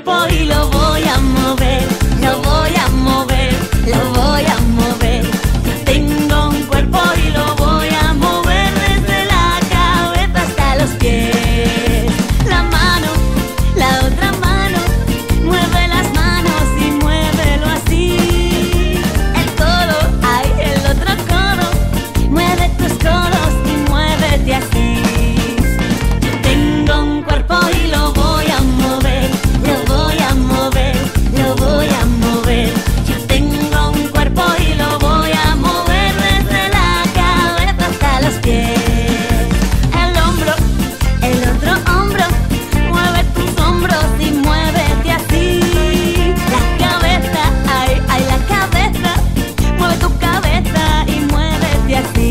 cuerpo y lo voy a mover, lo voy a mover, lo voy a mover. Yo tengo un cuerpo y lo voy a mover desde la cabeza hasta los pies. La mano, la otra mano, mueve las manos y muévelo así. El codo, ay, el otro codo, mueve tus codos y muévete así. Yo tengo un cuerpo y lo voy a mover, lo voy a mover, lo voy a mover. Yo tengo un cuerpo y lo voy a mover desde la cabeza hasta los pies. El hombro, el otro hombro, mueve tus hombros y muévete así. La cabeza, ay, ay, la cabeza, mueve tu cabeza y muévete así.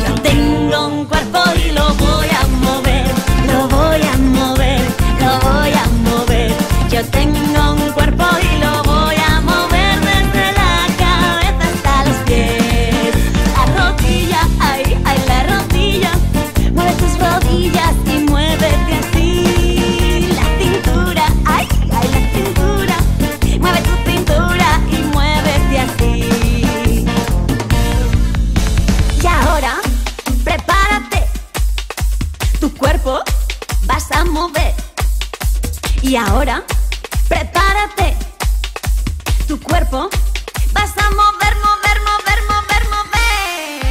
Yo tengo un cuerpo y lo voy a mover, lo voy a mover, lo voy a mover. Yo tengo un cuerpo y lo voy a mover desde la cabeza hasta los pies. La rodilla, ay, ay, la rodilla, mueve tus rodillas y muévete así. La cintura, ay, ay, la cintura, mueve tu cintura y muévete así. Y ahora, prepárate, tu cuerpo vas a mover. Y ahora, prepárate, tu cuerpo vas a mover, mover, mover, mover, mover.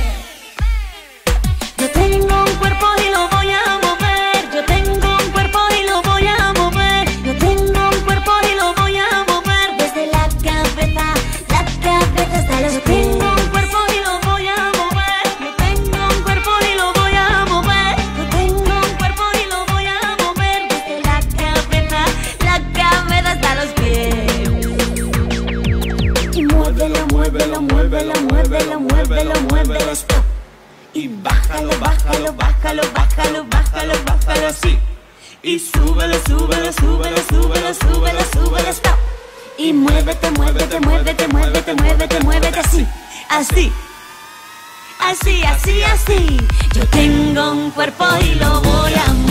Yo tengo un cuerpo y lo voy a mover. Yo tengo un cuerpo y lo voy a mover. Yo tengo un cuerpo y lo voy a mover desde la cabeza hasta los pies. Yo tengo un cuerpo y lo voy a mover. Yo tengo un cuerpo y lo voy a mover. Yo tengo un cuerpo y lo voy a mover desde la cabeza hasta los pies. Y muévelo, muévelo, muévelo, muévelo, muévelo, muévelo, stop. Y bájalo, bájalo, bájalo, bájalo, bájalo, bájalo así. Y súbelo, súbelo, súbelo, súbelo, súbelo, súbelo, stop. Y muévete, muévete, muévete, muévete, muévete, muévete así, así, así, así, así. Yo tengo un cuerpo y lo voy a mover.